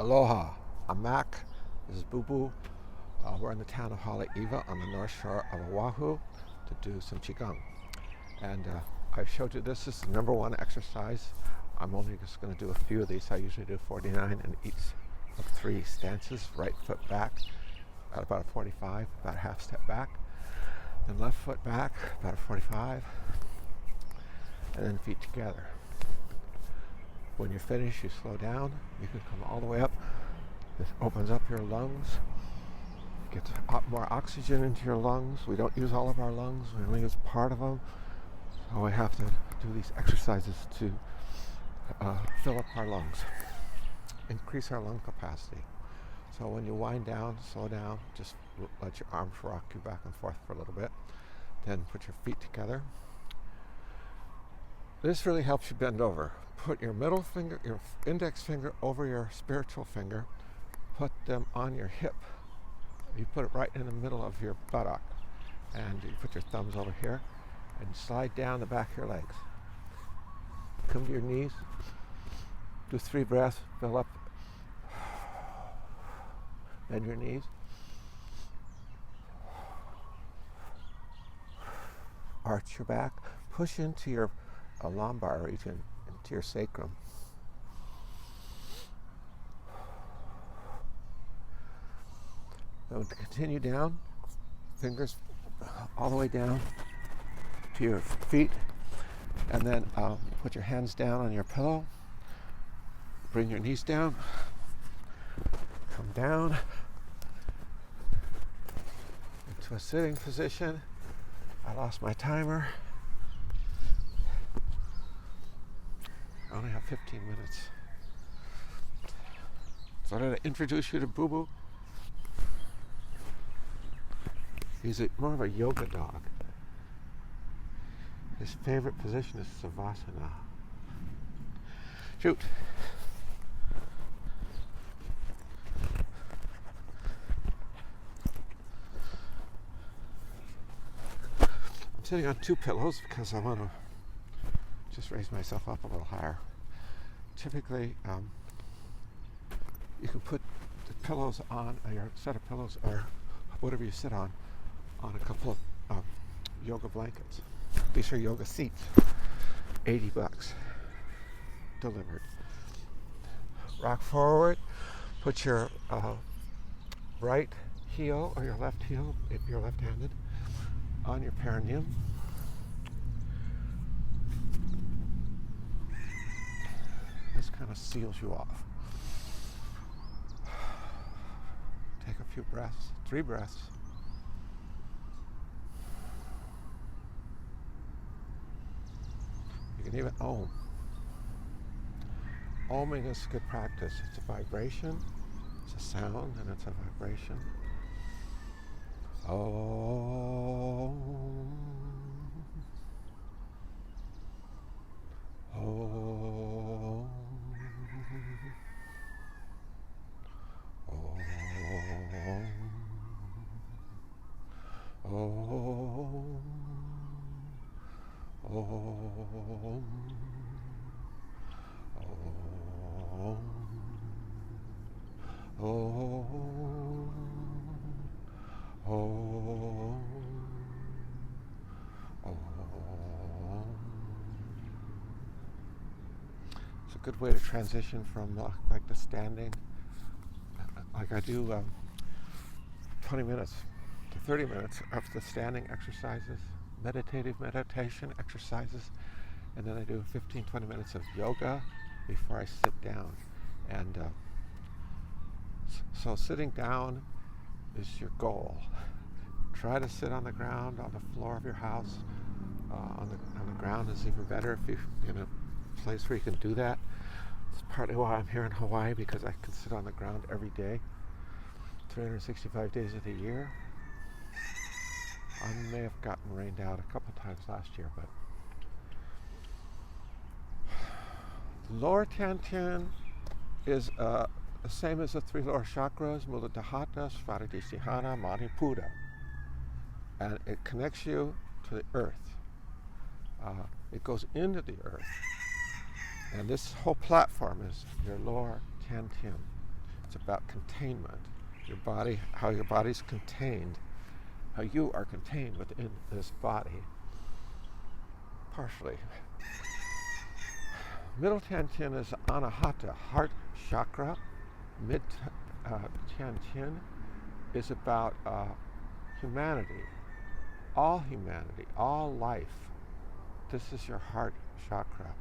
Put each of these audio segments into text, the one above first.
Aloha, I'm Mac. This is Boo Boo. We're in the town of Haleiwa on the north shore of Oahu to do some Qigong. And I showed you this. This is the number one exercise. I'm only just going to do a few of these. I usually do 49 in each of 3 stances. Right foot back at about a 45, about a half step back. Then left foot back, about a 45. And then feet together. When you're finished, you slow down. You can come all the way up. This opens up your lungs. Gets more oxygen into your lungs. We don't use all of our lungs. We only use part of them. So we have to do these exercises to fill up our lungs, increase our lung capacity. So when you wind down, slow down, just let your arms rock you back and forth for a little bit. Then put your feet together. This really helps you bend over. Put your middle finger, your index finger over your spiritual finger. Put them on your hip. You put it right in the middle of your buttock. And you put your thumbs over here and slide down the back of your legs. Come to your knees. Do 3 breaths. Fill up. Bend your knees. Arch your back. Push into your lumbar region, into your sacrum. Then continue down, fingers all the way down to your feet, and then put your hands down on your pillow. Bring your knees down. Come down into a sitting position. I lost my timer. I only have 15 minutes. So I'm going to introduce you to Boo Boo. He's more of a yoga dog. His favorite position is Savasana. Shoot. I'm sitting on 2 pillows because I want to just raise myself up a little higher. Typically, you can put the pillows on, your set of pillows, or whatever you sit on a couple of yoga blankets. These are yoga seats. $80 delivered. Rock forward. Put your right heel or your left heel, if you're left-handed, on your perineum. This kind of seals you off. Take a few breaths, 3 breaths. You can even om. Oming is good practice. It's a vibration, it's a sound, and it's a vibration. Om. Om. Om. Om. Om. Om. Om. Om. Om. It's a good way to transition from like the standing, like I do 20 minutes to 30 minutes of the standing exercises, meditative meditation exercises, and then I do 15-20 minutes of yoga before I sit down. And so sitting down is your goal. Try to sit on the ground, on the floor of your house. On the ground is even better if you're in a place where you can do that. It's partly why I'm here in Hawaii, because I can sit on the ground every day, 365 days of the year. I may have gotten rained out a couple times last year, but lower Tiantian is the same as the 3 lower chakras, Muladhara, Svadhisthana, Manipura, and it connects you to the earth. It goes into the earth, and this whole platform is your lower Tiantian. It's about containment. Your body, how your body's contained, how you are contained within this body, partially. Middle Tiantian is Anahata, heart chakra. Mid Tiantian is about humanity, all life. This is your heart chakra,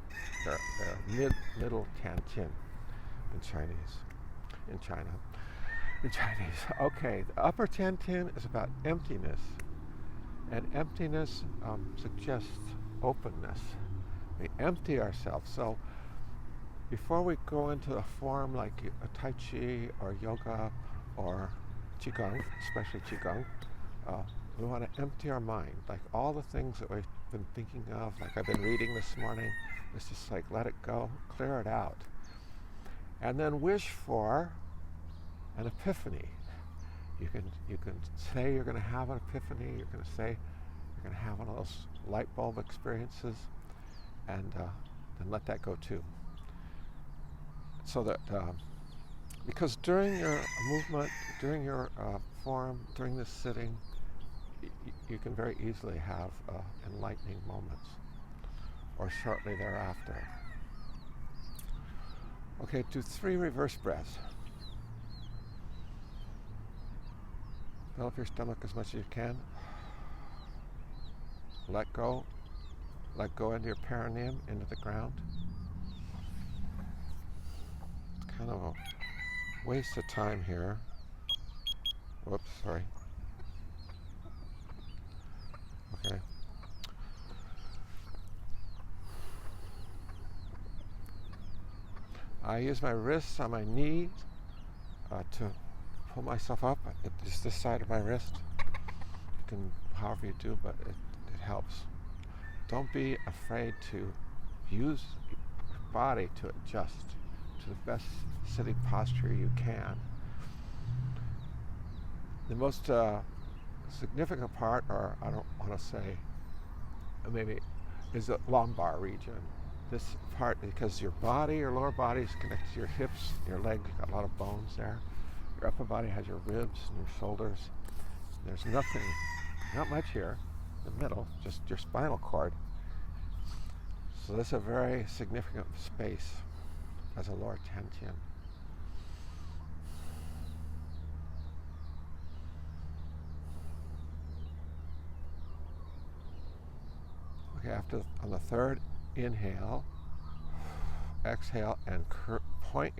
middle Tiantian in China. Okay, the upper Tiantian is about emptiness, and emptiness suggests openness. We empty ourselves. So before we go into a form like a Tai Chi or yoga or Qigong, especially Qigong, we want to empty our mind. Like all the things that we've been thinking of, like I've been reading this morning, it's just like let it go, clear it out. And then wish for an epiphany. You can say you're going to have an epiphany, you're going to say you're going to have one of those light bulb experiences, and then let that go too. So that, because during your movement, during your form, during this sitting, you can very easily have enlightening moments, or shortly thereafter. Okay, do 3 reverse breaths. Fill up your stomach as much as you can. Let go. Let go into your perineum, into the ground. It's kind of a waste of time here. Whoops, sorry. Okay. I use my wrists on my knees to pull myself up. It's this side of my wrist. You can, however you do, but it helps. Don't be afraid to use your body to adjust to the best sitting posture you can. The most significant part, or I don't want to say, maybe, is the lumbar region. This part, because your body, your lower body is connected to your hips, your legs, you've got a lot of bones there. Your upper body has your ribs and your shoulders. There's nothing, not much here in the middle, just your spinal cord. So this is a very significant space as a lower Tiantian. Okay, on the third inhale, exhale, and curve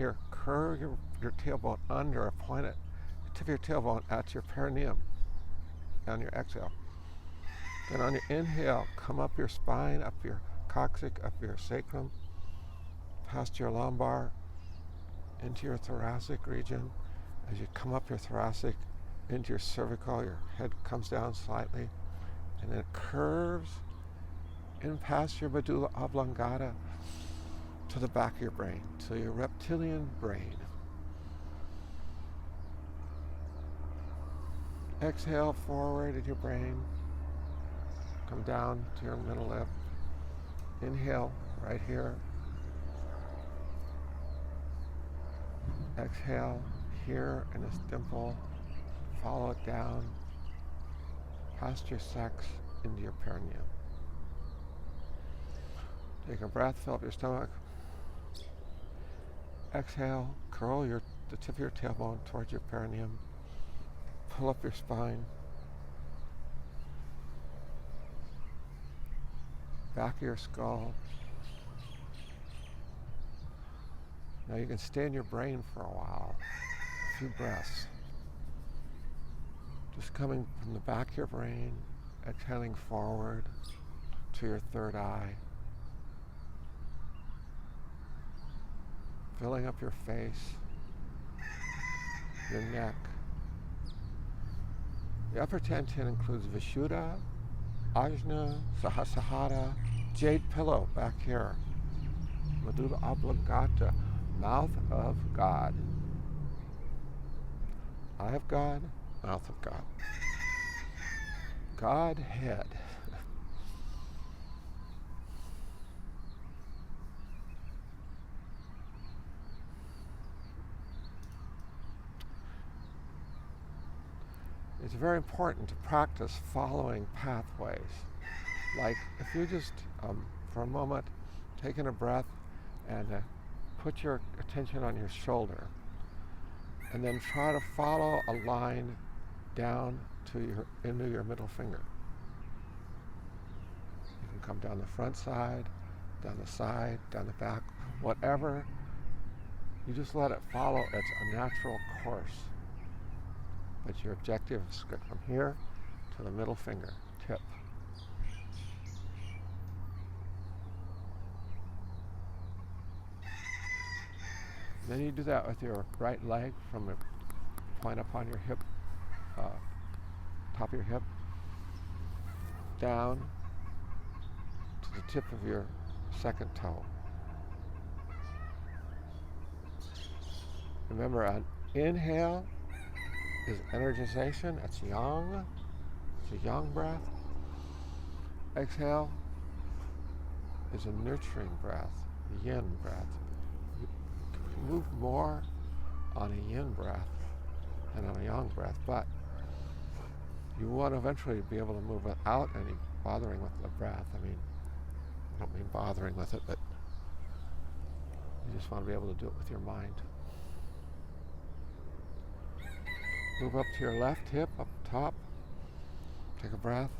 your tailbone under, or point it, tip of your tailbone at your perineum on your exhale. Then on your inhale, come up your spine, up your coccyx, up your sacrum, past your lumbar, into your thoracic region. As you come up your thoracic, into your cervical, your head comes down slightly, and then it curves in past your medulla oblongata to the back of your brain, to your reptilian brain. Exhale forward in your brain, come down to your middle lip. Inhale right here. Exhale here in this dimple. Follow it down past your sex into your perineum. Take a breath, fill up your stomach. Exhale, curl the tip of your tailbone towards your perineum. Pull up your spine. Back of your skull. Now you can stay in your brain for a while. A few breaths. Just coming from the back of your brain, exhaling forward to your third eye. Filling up your face, your neck. The upper Tiantian includes Vishuddha, Ajna, Sahasrara, jade pillow back here, medulla oblongata, mouth of God. Eye of God, mouth of God. Godhead. it's very important to practice following pathways. Like if you just, for a moment, take in a breath and put your attention on your shoulder, and then try to follow a line down to into your middle finger. You can come down the front side, down the side, down the back, whatever. You just let it follow its a natural course. But your objective is to get from here to the middle finger tip. Then you do that with your right leg from the point up on your hip, top of your hip, down to the tip of your second toe. Remember, an inhale is energization, that's yang, it's a yang breath. Exhale is a nurturing breath, a yin breath. You move more on a yin breath than on a yang breath, but you want to eventually be able to move without any bothering with the breath. I mean, I don't mean bothering with it, but you just want to be able to do it with your mind. Move up to your left hip, up top. Take a breath.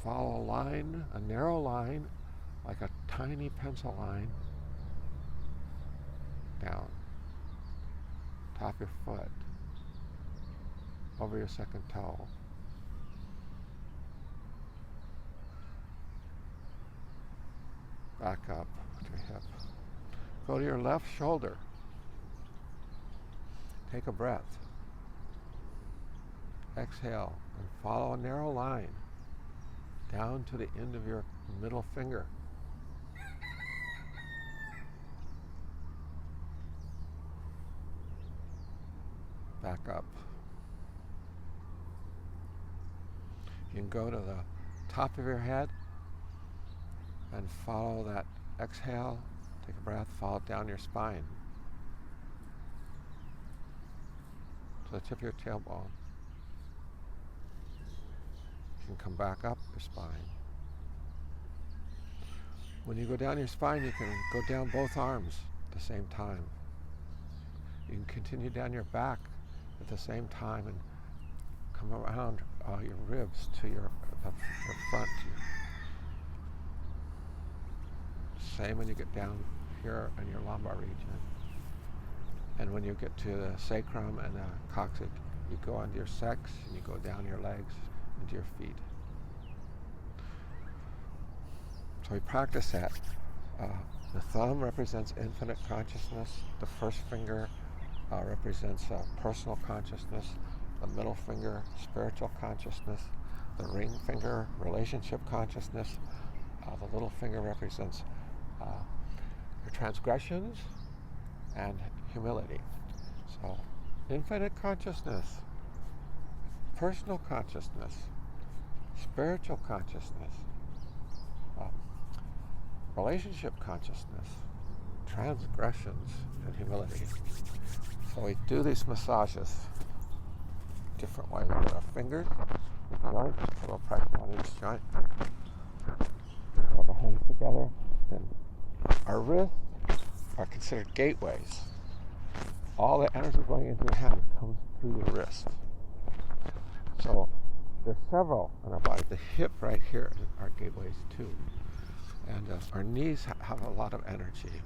Follow a line, a narrow line, like a tiny pencil line, down. Top of your foot. Over your second toe. Back up to your hip. Go to your left shoulder. Take a breath. Exhale and follow a narrow line down to the end of your middle finger. Back up. You can go to the top of your head and follow that exhale. Take a breath, follow it down your spine to the tip of your tailbone. You can come back up your spine. When you go down your spine, you can go down both arms at the same time. You can continue down your back at the same time and come around your ribs to your front. Same when you get down here in your lumbar region. And when you get to the sacrum and the coccyx, you go onto your sex and you go down your legs into your feet. So we practice that. The thumb represents infinite consciousness. The first finger represents personal consciousness. The middle finger, spiritual consciousness. The ring finger, relationship consciousness. The little finger represents your transgressions and humility. So, infinite consciousness, personal consciousness, spiritual consciousness, relationship consciousness, transgressions, and humility. So we do these massages different ways with our fingers, joints, a little pressure on each joint. Rub our hands together. Then our wrists are considered gateways. All the energy going into your hand comes through the wrist. So there's several in our body. The hip right here are gateways too. And our knees have a lot of energy.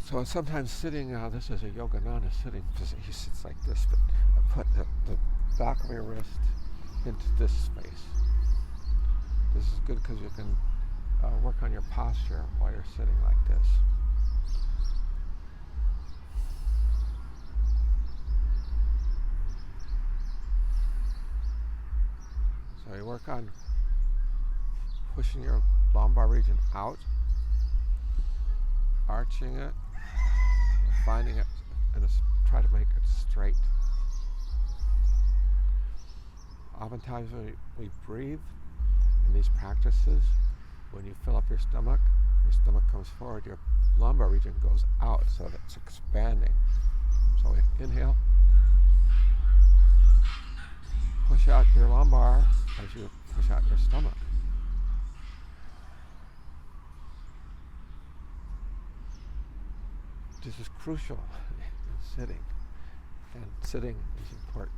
So sometimes sitting, this is a Yogananda sitting position. He sits like this, but put the back of your wrist into this space. This is good because you can work on your posture while you're sitting like this. So you work on pushing your lumbar region out, arching it, finding it, and try to make it straight. Oftentimes when we breathe in these practices, when you fill up your stomach comes forward, your lumbar region goes out so that it's expanding. So we inhale, push out your lumbar as you push out your stomach. This is crucial in sitting, and sitting is important.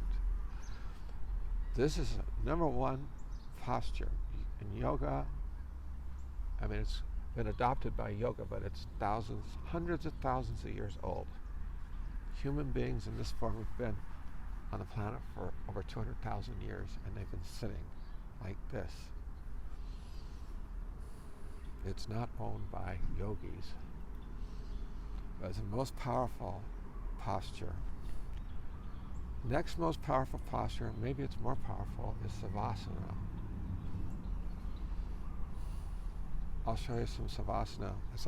This is number one posture in yoga. I mean, it's been adopted by yoga, but it's thousands, hundreds of thousands of years old. Human beings in this form have been on the planet for over 200,000 years, and they've been sitting like this. It's not owned by yogis, but it's the most powerful posture. Next most powerful posture, maybe it's more powerful, is Savasana. I'll show you some Savasana. There's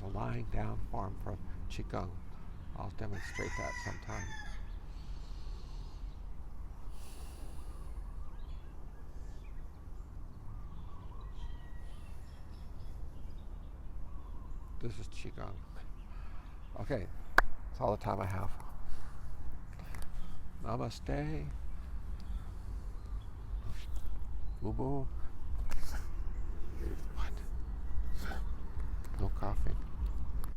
a lying down form for Qigong. I'll demonstrate that sometime. This is Qigong. Okay, that's all the time I have. Namaste. Boo-boo.